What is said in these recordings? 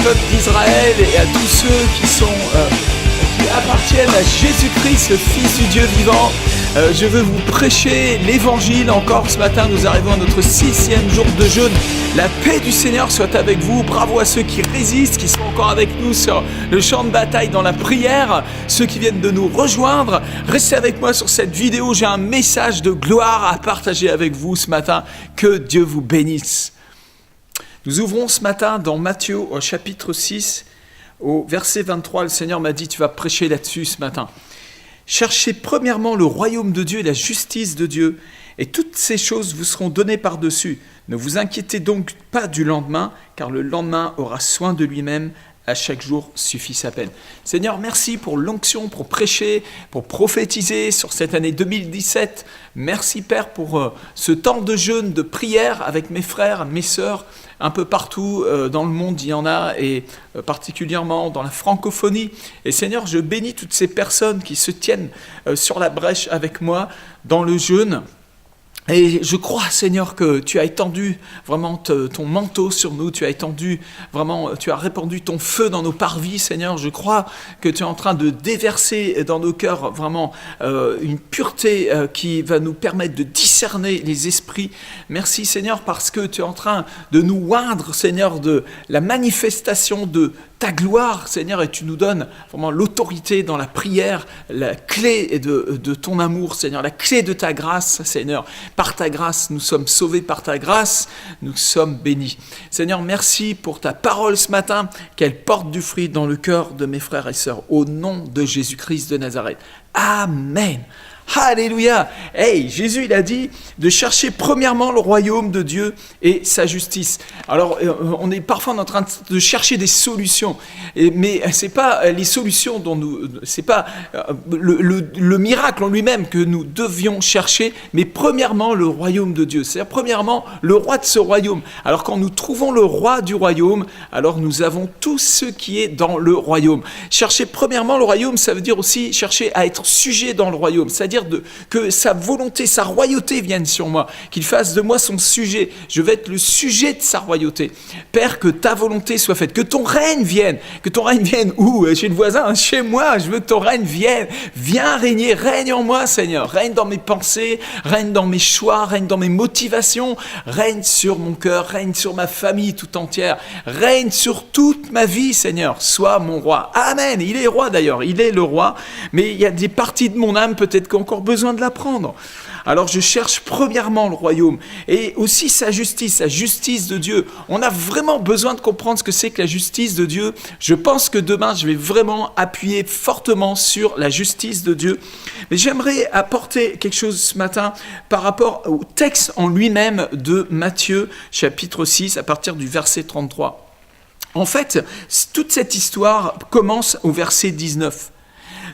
peuple d'Israël et à tous ceux qui appartiennent à Jésus-Christ, le Fils du Dieu vivant. Je veux vous prêcher l'évangile encore ce matin. Nous arrivons à notre 6e jour de jeûne. La paix du Seigneur soit avec vous. Bravo à ceux qui résistent, qui sont encore avec nous sur le champ de bataille dans la prière. Ceux qui viennent de nous rejoindre, restez avec moi sur cette vidéo. J'ai un message de gloire à partager avec vous ce matin. Que Dieu vous bénisse. Nous ouvrons ce matin dans Matthieu au chapitre 6, au verset 23. Le Seigneur m'a dit, tu vas prêcher là-dessus ce matin. Cherchez premièrement le royaume de Dieu et la justice de Dieu, et toutes ces choses vous seront données par-dessus. Ne vous inquiétez donc pas du lendemain, car le lendemain aura soin de lui-même. À chaque jour suffit sa peine. Seigneur, merci pour l'onction, pour prêcher, pour prophétiser sur cette année 2017. Merci Père pour ce temps de jeûne, de prière avec mes frères, mes sœurs, un peu partout dans le monde, il y en a, et particulièrement dans la francophonie. Et Seigneur, je bénis toutes ces personnes qui se tiennent sur la brèche avec moi dans le jeûne. Et je crois, Seigneur, que tu as étendu vraiment ton manteau sur nous, tu as répandu ton feu dans nos parvis, Seigneur. Je crois que tu es en train de déverser dans nos cœurs vraiment une pureté qui va nous permettre de discerner les esprits. Merci, Seigneur, parce que tu es en train de nous oindre, Seigneur, de la manifestation de ta gloire, Seigneur, et tu nous donnes vraiment l'autorité dans la prière, la clé de ton amour, Seigneur, la clé de ta grâce, Seigneur. Par ta grâce, nous sommes sauvés, par ta grâce, nous sommes bénis. Seigneur, merci pour ta parole ce matin, qu'elle porte du fruit dans le cœur de mes frères et sœurs, au nom de Jésus-Christ de Nazareth. Amen. Alléluia. Hey, Jésus, il a dit de chercher premièrement le royaume de Dieu et sa justice. Alors, on est parfois en train de chercher des solutions, mais c'est pas les solutions c'est pas le miracle en lui-même que nous devions chercher, mais premièrement le royaume de Dieu. C'est-à-dire premièrement le roi de ce royaume. Alors, quand nous trouvons le roi du royaume, alors nous avons tout ce qui est dans le royaume. Chercher premièrement le royaume, ça veut dire aussi chercher à être sujet dans le royaume. C'est-à-dire que sa volonté, sa royauté vienne sur moi, qu'il fasse de moi son sujet. Je vais être le sujet de sa royauté. Père, que ta volonté soit faite, que ton règne vienne où? Chez le voisin, chez moi, je veux que ton règne vienne. Viens régner, règne en moi, Seigneur. Règne dans mes pensées, règne dans mes choix, règne dans mes motivations, règne sur mon cœur, règne sur ma famille tout entière, règne sur toute ma vie, Seigneur. Sois mon roi. Amen. Il est roi d'ailleurs, il est le roi, mais il y a des parties de mon âme peut-être qu'on encore besoin de l'apprendre. Alors je cherche premièrement le royaume et aussi sa justice de Dieu. On a vraiment besoin de comprendre ce que c'est que la justice de Dieu. Je pense que demain, je vais vraiment appuyer fortement sur la justice de Dieu. Mais j'aimerais apporter quelque chose ce matin par rapport au texte en lui-même de Matthieu, chapitre 6, à partir du verset 33. En fait, toute cette histoire commence au verset 19.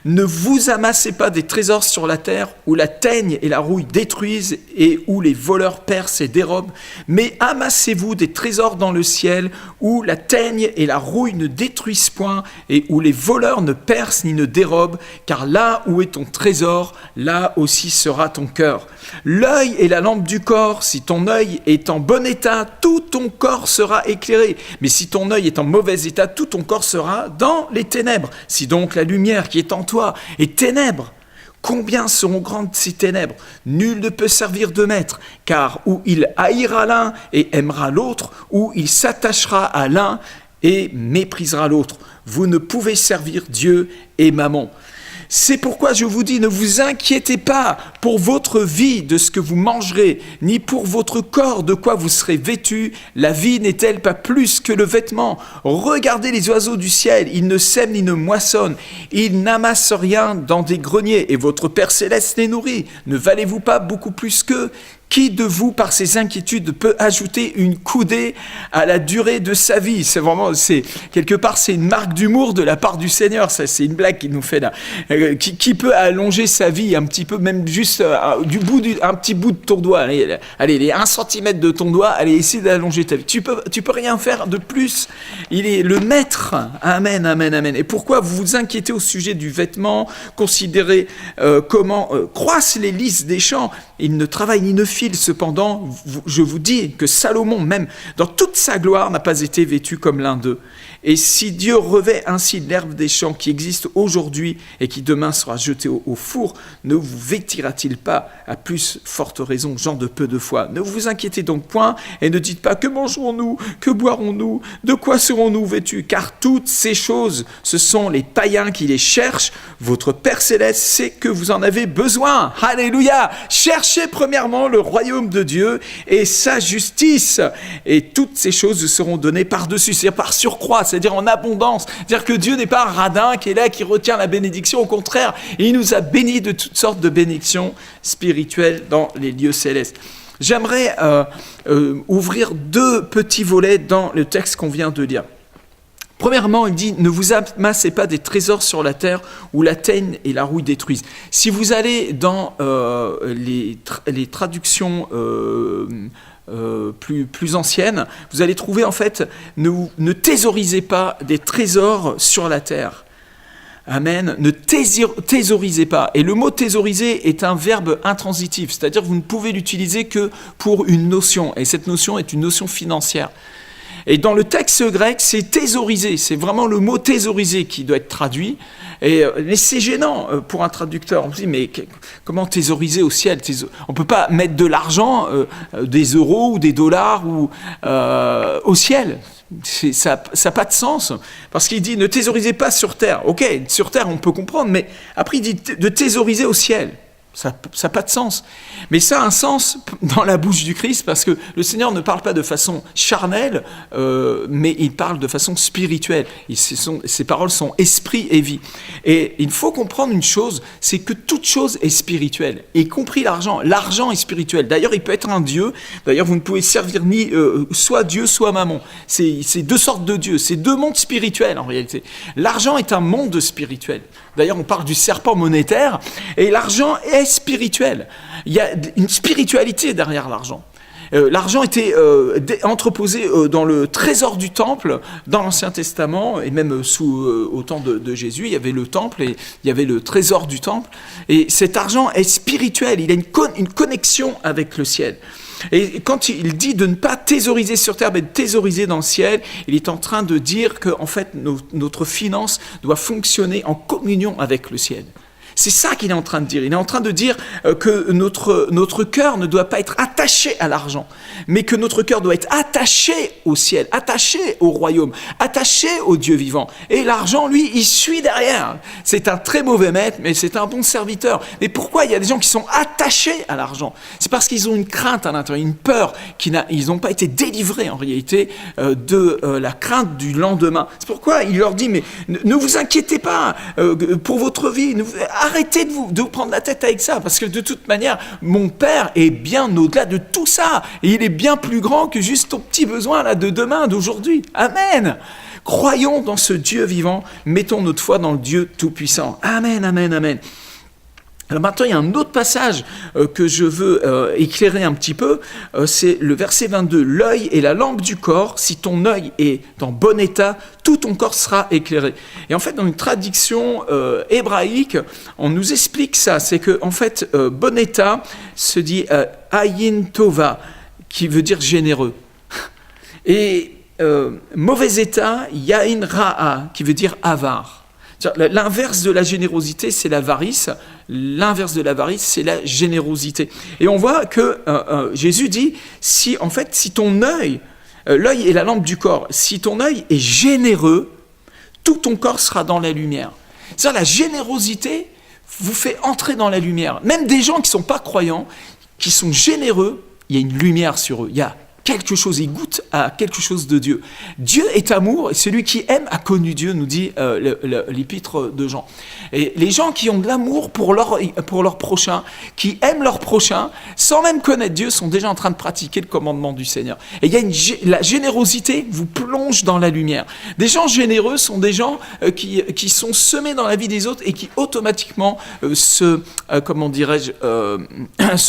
Ne vous amassez pas des trésors sur la terre où la teigne et la rouille détruisent et où les voleurs percent et dérobent, mais amassez-vous des trésors dans le ciel où la teigne et la rouille ne détruisent point et où les voleurs ne percent ni ne dérobent, car là où est ton trésor, là aussi sera ton cœur. L'œil est la lampe du corps. Si ton œil est en bon état, tout ton corps sera éclairé. Mais si ton œil est en mauvais état, tout ton corps sera dans les ténèbres. Si donc la lumière qui est en toi est ténèbres, combien seront grandes ces ténèbres? Nul ne peut servir de maître, car ou il haïra l'un et aimera l'autre, ou il s'attachera à l'un et méprisera l'autre. Vous ne pouvez servir Dieu et Mammon. C'est pourquoi je vous dis, ne vous inquiétez pas pour votre vie de ce que vous mangerez, ni pour votre corps de quoi vous serez vêtus. La vie n'est-elle pas plus que le vêtement? Regardez les oiseaux du ciel, ils ne sèment ni ne moissonnent, ils n'amassent rien dans des greniers, et votre Père céleste les nourrit. Ne valez-vous pas beaucoup plus qu'eux? Qui de vous, par ses inquiétudes, peut ajouter une coudée à la durée de sa vie? Quelque part, c'est une marque d'humour de la part du Seigneur. Ça, c'est une blague qu'il nous fait là. Qui peut allonger sa vie un petit peu, même juste un petit bout de ton doigt. Allez, les 1 centimètre de ton doigt, allez, essaie d'allonger ta vie. Tu peux rien faire de plus. Il est le maître. Amen, amen, amen. Et pourquoi vous vous inquiétez au sujet du vêtement? Considérez comment croissent les lys des champs. Ils ne travaillent ni ne file. Cependant, je vous dis que Salomon, même dans toute sa gloire, n'a pas été vêtu comme l'un d'eux. Et si Dieu revêt ainsi l'herbe des champs qui existe aujourd'hui et qui demain sera jetée au four, ne vous vêtira-t-il pas à plus forte raison, gens de peu de foi? Ne vous inquiétez donc point et ne dites pas que mangerons-nous, que boirons-nous, de quoi serons-nous vêtus? Car toutes ces choses, ce sont les païens qui les cherchent. Votre Père Céleste sait que vous en avez besoin. Alléluia! Cherchez premièrement le royaume de Dieu et sa justice, et toutes ces choses vous seront données par-dessus, c'est-à-dire par surcroît, c'est-à-dire en abondance. C'est-à-dire que Dieu n'est pas un radin qui est là, qui retient la bénédiction. Au contraire, il nous a bénis de toutes sortes de bénédictions spirituelles dans les lieux célestes. J'aimerais ouvrir 2 petits volets dans le texte qu'on vient de lire. Premièrement, il dit « Ne vous amassez pas des trésors sur la terre où la teigne et la rouille détruisent. » Si vous allez dans les traductions plus anciennes, vous allez trouver en fait « Ne thésaurisez pas des trésors sur la terre. » Amen. Ne thésaurisez pas. Et le mot thésauriser est un verbe intransitif, c'est-à-dire que vous ne pouvez l'utiliser que pour une notion. Et cette notion est une notion financière. Et dans le texte grec, c'est thésauriser. C'est vraiment le mot thésauriser qui doit être traduit. Mais c'est gênant pour un traducteur. On se dit, mais comment thésauriser au ciel? On ne peut pas mettre de l'argent, des euros ou des dollars au ciel. Ça n'a pas de sens. Parce qu'il dit, ne thésaurisez pas sur terre. Ok, sur terre, on peut comprendre. Mais après, il dit de thésauriser au ciel. Ça n'a pas de sens. Mais ça a un sens dans la bouche du Christ parce que le Seigneur ne parle pas de façon charnelle, mais il parle de façon spirituelle. Ses paroles sont esprit et vie. Et il faut comprendre une chose, c'est que toute chose est spirituelle, y compris l'argent. L'argent est spirituel. D'ailleurs, il peut être un Dieu. D'ailleurs, vous ne pouvez servir ni soit Dieu, soit Mammon. C'est 2 sortes de dieux. C'est 2 mondes spirituels en réalité. L'argent est un monde spirituel. D'ailleurs, on parle du serpent monétaire et l'argent est spirituel. Il y a une spiritualité derrière l'argent. L'argent était entreposé dans le trésor du temple dans l'Ancien Testament et même au temps de Jésus, il y avait le temple et il y avait le trésor du temple. Et cet argent est spirituel, il a une connexion avec le ciel. Et quand il dit de ne pas thésauriser sur terre, mais de thésauriser dans le ciel, il est en train de dire que en fait, notre finance doit fonctionner en communion avec le ciel. C'est ça qu'il est en train de dire. Il est en train de dire que notre cœur ne doit pas être attaché à l'argent, mais que notre cœur doit être attaché au ciel, attaché au royaume, attaché au Dieu vivant. Et l'argent, lui, il suit derrière. C'est un très mauvais maître, mais c'est un bon serviteur. Mais pourquoi il y a des gens qui sont attachés à l'argent? C'est parce qu'ils ont une crainte à l'intérieur, une peur. Ils n'ont pas été délivrés, en réalité, de la crainte du lendemain. C'est pourquoi il leur dit, mais ne vous inquiétez pas pour votre vie, arrêtez de vous prendre la tête avec ça, parce que de toute manière, mon Père est bien au-delà de tout ça. Et il est bien plus grand que juste ton petit besoin là, de demain, d'aujourd'hui. Amen. Croyons dans ce Dieu vivant, mettons notre foi dans le Dieu Tout-Puissant. Amen, amen, amen. Alors maintenant, il y a un autre passage que je veux éclairer un petit peu, c'est le verset 22. « L'œil est la lampe du corps, si ton œil est en bon état, tout ton corps sera éclairé. » Et en fait, dans une traduction hébraïque, on nous explique ça, c'est que en fait, bon état se dit « ayin tova », qui veut dire généreux. Et mauvais état, yain ra'a, qui veut dire avare. L'inverse de la générosité, c'est l'avarice. L'inverse de l'avarice, c'est la générosité. Et on voit que Jésus dit, si ton œil, l'œil est la lampe du corps, si ton œil est généreux, tout ton corps sera dans la lumière. C'est-à-dire la générosité vous fait entrer dans la lumière. Même des gens qui ne sont pas croyants, qui sont généreux, il y a une lumière sur eux. Il y a quelque chose, ils goûtent à quelque chose de Dieu. Dieu est amour, et celui qui aime a connu Dieu, nous dit l'épître de Jean. Et les gens qui ont de l'amour pour leur prochain, qui aiment leur prochain, sans même connaître Dieu, sont déjà en train de pratiquer le commandement du Seigneur. Et il y a la générosité vous plonge dans la lumière. Des gens généreux sont des gens qui sont semés dans la vie des autres et qui automatiquement se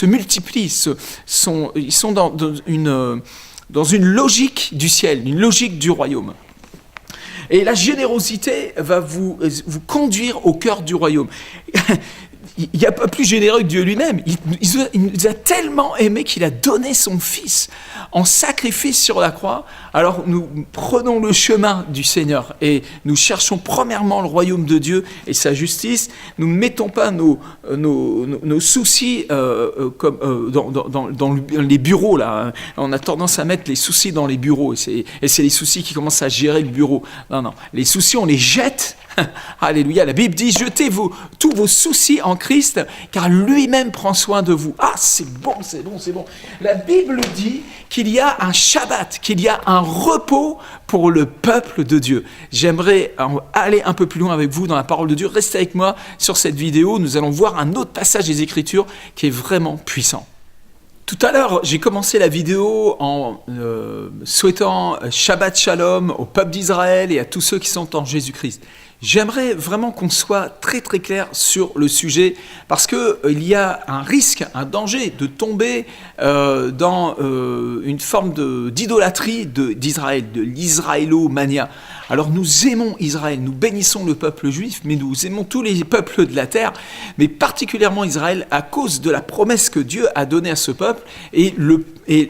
multiplient, ils sont dans une logique du ciel, une logique du royaume. Et la générosité va vous conduire au cœur du royaume. il n'y a pas plus généreux que Dieu lui-même. Il nous a tellement aimés qu'il a donné son Fils en sacrifice sur la croix. Alors nous prenons le chemin du Seigneur et nous cherchons premièrement le royaume de Dieu et sa justice. Nous ne mettons pas nos soucis dans les bureaux. Là. On a tendance à mettre les soucis dans les bureaux et c'est les soucis qui commencent à gérer le bureau. Non, les soucis, on les jette. Alléluia, la Bible dit, jetez tous vos soucis en Christ, car lui-même prend soin de vous. Ah, c'est bon. La Bible dit qu'il y a un Shabbat, qu'il y a un repos pour le peuple de Dieu. J'aimerais aller un peu plus loin avec vous dans la parole de Dieu. Restez avec moi sur cette vidéo. Nous allons voir un autre passage des Écritures qui est vraiment puissant. Tout à l'heure, j'ai commencé la vidéo en souhaitant Shabbat Shalom au peuple d'Israël et à tous ceux qui sont en Jésus-Christ. J'aimerais vraiment qu'on soit très très clair sur le sujet parce qu'il y a un risque, un danger de tomber dans une forme d'idolâtrie d'Israël, de l'israélomania. Alors nous aimons Israël, nous bénissons le peuple juif, mais nous aimons tous les peuples de la terre, mais particulièrement Israël à cause de la promesse que Dieu a donnée à ce peuple et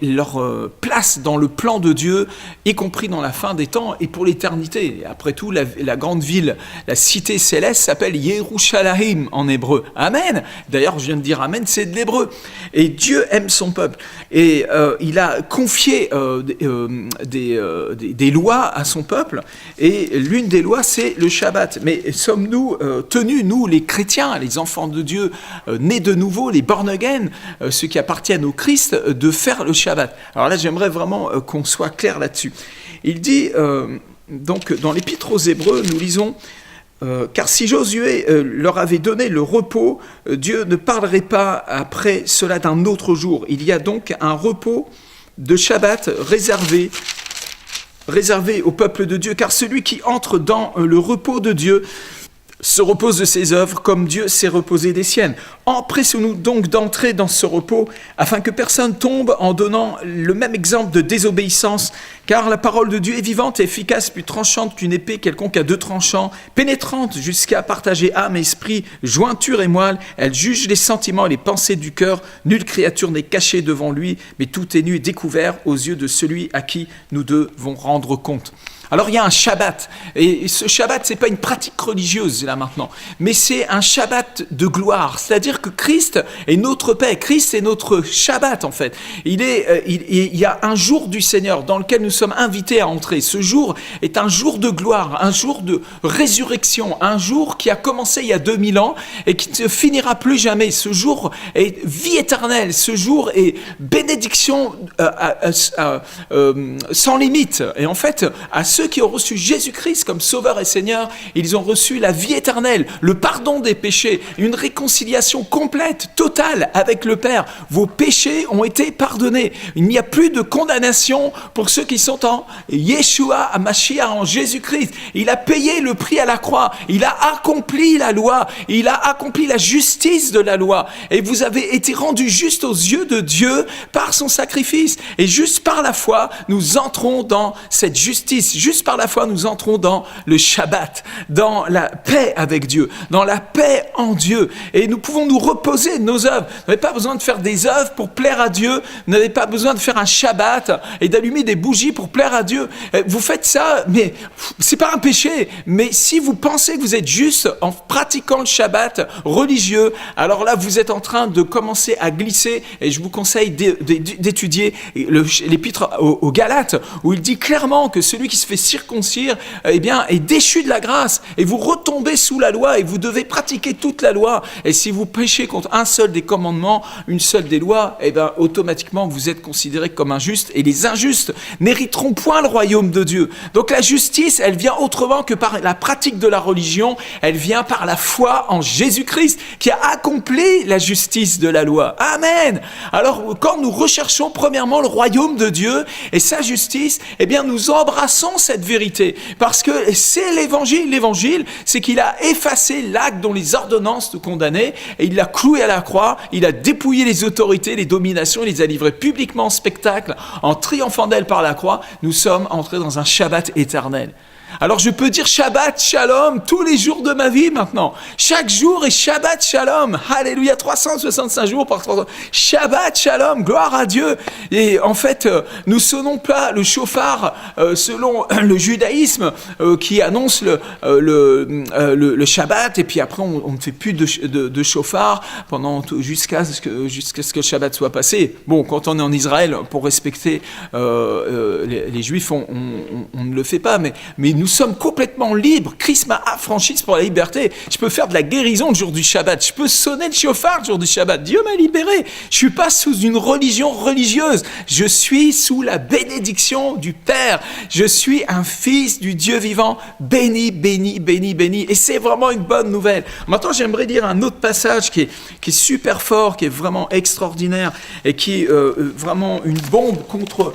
leur place dans le plan de Dieu, y compris dans la fin des temps et pour l'éternité. Après tout, la grande ville, la cité céleste s'appelle Yerushalayim en hébreu. Amen. D'ailleurs, je viens de dire Amen, c'est de l'hébreu. Et Dieu aime son peuple. Et il a confié des lois à son peuple. Et l'une des lois, c'est le Shabbat. Mais sommes-nous tenus, nous, les chrétiens, les enfants de Dieu, nés de nouveau, les born again, ceux qui appartiennent au Christ, de faire le Shabbat? Alors là, j'aimerais vraiment qu'on soit clair là-dessus. Il dit, donc, dans l'Épître aux Hébreux, nous lisons car si Josué leur avait donné le repos, Dieu ne parlerait pas après cela d'un autre jour. Il y a donc un repos de Shabbat réservé au peuple de Dieu, car celui qui entre dans le repos de Dieu se repose de ses œuvres comme Dieu s'est reposé des siennes. Empressons-nous donc d'entrer dans ce repos afin que personne tombe en donnant le même exemple de désobéissance, car la parole de Dieu est vivante et efficace, plus tranchante qu'une épée quelconque à 2 tranchants, pénétrante jusqu'à partager âme et esprit, jointure et moelle. Elle juge les sentiments et les pensées du cœur. Nulle créature n'est cachée devant lui, mais tout est nu et découvert aux yeux de celui à qui nous devons rendre compte. Alors il y a un Shabbat, et ce Shabbat, c'est pas une pratique religieuse là maintenant, mais c'est un Shabbat de gloire, c'est-à-dire que Christ est notre paix, Christ est notre Shabbat en fait. Il y a un jour du Seigneur dans lequel nous sommes invités à entrer. Ce jour est un jour de gloire, un jour de résurrection, un jour qui a commencé il y a 2000 ans et qui ne finira plus jamais. Ce jour est vie éternelle, ce jour est bénédiction sans limite. Et en fait, à ceux qui ont reçu Jésus-Christ comme Sauveur et Seigneur, ils ont reçu la vie éternelle, le pardon des péchés, une réconciliation complète, totale avec le Père. Vos péchés ont été pardonnés. Il n'y a plus de condamnation pour ceux qui sont en Yeshua HaMashiach, en Jésus-Christ. Il a payé le prix à la croix. Il a accompli la loi. Il a accompli la justice de la loi. Et vous avez été rendus justes aux yeux de Dieu par son sacrifice. Et juste par la foi, nous entrons dans cette justice. Juste par la foi, nous entrons dans le Shabbat, dans la paix avec Dieu, dans la paix en Dieu. Et nous pouvons nous reposer de nos œuvres. Vous n'avez pas besoin de faire des œuvres pour plaire à Dieu. Vous n'avez pas besoin de faire un Shabbat et d'allumer des bougies pour plaire à Dieu. Vous faites ça, mais c'est pas un péché. Mais si vous pensez que vous êtes juste en pratiquant le Shabbat religieux, alors là, vous êtes en train de commencer à glisser. Et je vous conseille d'étudier l'épître aux Galates, où il dit clairement que celui qui se fait circoncire, eh bien, est déchu de la grâce. Et vous retombez sous la loi et vous devez pratiquer toute la loi. Et si vous péchez contre un seul des commandements, une seule des lois, eh bien, automatiquement, vous êtes considéré comme injuste. Et les injustes n'hériteront point le royaume de Dieu. Donc la justice, elle vient autrement que par la pratique de la religion. Elle vient par la foi en Jésus-Christ qui a accompli la justice de la loi. Amen. Alors, quand nous recherchons premièrement le royaume de Dieu et sa justice, eh bien, nous embrassons cette vérité, parce que c'est l'évangile. L'évangile, c'est qu'il a effacé l'acte dont les ordonnances nous condamnaient et il l'a cloué à la croix, il a dépouillé les autorités, les dominations, il les a livrées publiquement en spectacle, en triomphant d'elles par la croix. Nous sommes entrés dans un Shabbat éternel. Alors je peux dire Shabbat Shalom tous les jours de ma vie maintenant. Chaque jour est Shabbat Shalom. Alléluia, 365 jours par 300. Shabbat Shalom, gloire à Dieu. Et en fait, nous sonnons pas le shofar selon le judaïsme qui annonce le Shabbat, et puis après on ne fait plus de shofar jusqu'à ce que le Shabbat soit passé. Bon, quand on est en Israël, pour respecter les Juifs, on ne le fait pas, mais nous sommes complètement libres. Christ m'a affranchi pour la liberté. Je peux faire de la guérison le jour du Shabbat. Je peux sonner le shofar le jour du Shabbat. Dieu m'a libéré. Je suis pas sous une religion religieuse. Je suis sous la bénédiction du Père. Je suis un fils du Dieu vivant. Béni, béni, béni, béni. Et c'est vraiment une bonne nouvelle. Maintenant, j'aimerais dire un autre passage qui est super fort, qui est vraiment extraordinaire et qui est vraiment une bombe contre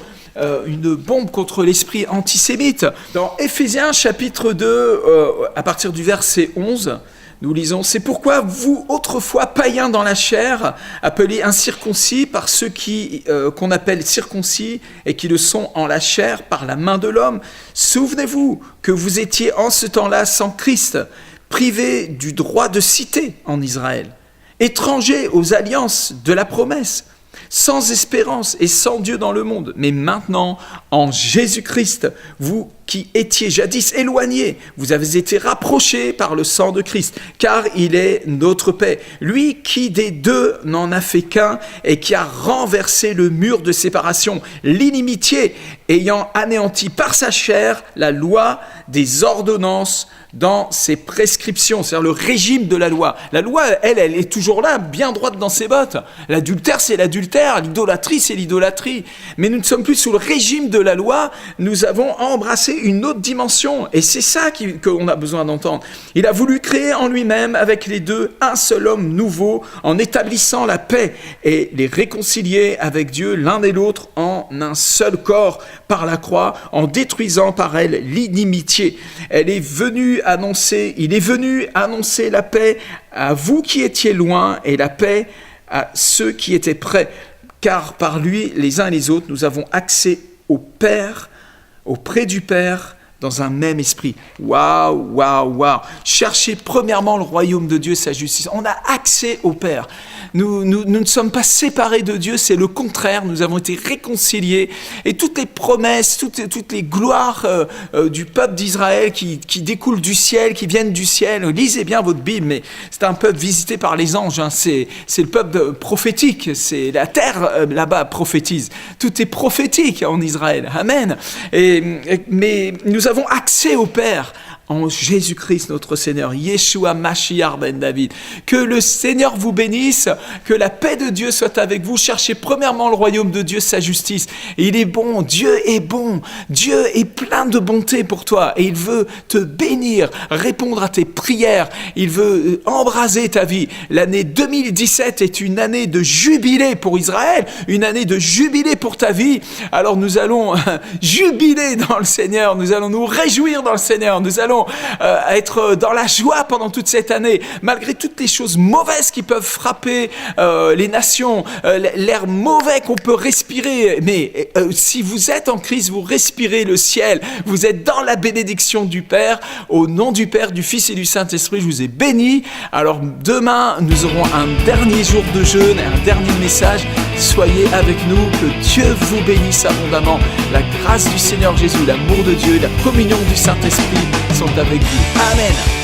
l'esprit antisémite. Dans Éphésiens chapitre 2, à partir du verset 11, nous lisons « C'est pourquoi vous, autrefois païens dans la chair, appelés incirconcis par ceux qu'on appelle circoncis et qui le sont en la chair par la main de l'homme, souvenez-vous que vous étiez en ce temps-là sans Christ, privés du droit de cité en Israël, étrangers aux alliances de la promesse, sans espérance et sans Dieu dans le monde. Mais maintenant, en Jésus-Christ, vous qui étiez jadis éloignés, vous avez été rapprochés par le sang de Christ, car il est notre paix. Lui qui des deux n'en a fait qu'un et qui a renversé le mur de séparation, l'inimitié, ayant anéanti par sa chair la loi des ordonnances dans ses prescriptions, c'est-à-dire le régime de la loi. La loi, elle est toujours là, bien droite dans ses bottes. L'adultère, c'est l'adultère, l'idolâtrie, c'est l'idolâtrie. Mais nous ne sommes plus sous le régime de la loi, nous avons embrassé une autre dimension. Et c'est ça qu'on a besoin d'entendre. Il a voulu créer en lui-même, avec les deux, un seul homme nouveau, en établissant la paix et les réconcilier avec Dieu l'un et l'autre en un seul corps par la croix, en détruisant par elle l'inimitié. Il est venu annoncer la paix à vous qui étiez loin et la paix à ceux qui étaient près. Car par lui, les uns et les autres, nous avons accès au Père, auprès du Père, dans un même esprit. Waouh, waouh, waouh. Cherchez premièrement le royaume de Dieu, sa justice. On a accès au Père. Nous ne sommes pas séparés de Dieu, c'est le contraire. Nous avons été réconciliés. Et toutes les promesses, toutes les gloires du peuple d'Israël qui découlent du ciel, qui viennent du ciel. Lisez bien votre Bible, mais c'est un peuple visité par les anges. Hein. C'est le peuple prophétique. C'est la terre là-bas prophétise. Tout est prophétique en Israël. Amen. Mais nous avons accès au Père en Jésus-Christ notre Seigneur, Yeshua Mashiach ben David. Que le Seigneur vous bénisse, que la paix de Dieu soit avec vous. Cherchez premièrement le royaume de Dieu, sa justice. Et il est bon, Dieu est bon, Dieu est plein de bonté pour toi et il veut te bénir, répondre à tes prières, il veut embraser ta vie. L'année 2017 est une année de jubilé pour Israël, une année de jubilé pour ta vie. Alors nous allons jubiler dans le Seigneur, nous allons nous réjouir dans le Seigneur, nous allons être dans la joie pendant toute cette année, malgré toutes les choses mauvaises qui peuvent frapper les nations, l'air mauvais qu'on peut respirer. Mais si vous êtes en Christ, vous respirez le ciel, vous êtes dans la bénédiction du Père. Au nom du Père, du Fils et du Saint-Esprit, je vous ai béni. Alors demain, nous aurons un dernier jour de jeûne et un dernier message. Soyez avec nous, que Dieu vous bénisse abondamment. La grâce du Seigneur Jésus, l'amour de Dieu, la communion du Saint-Esprit sont avec vous. Amen.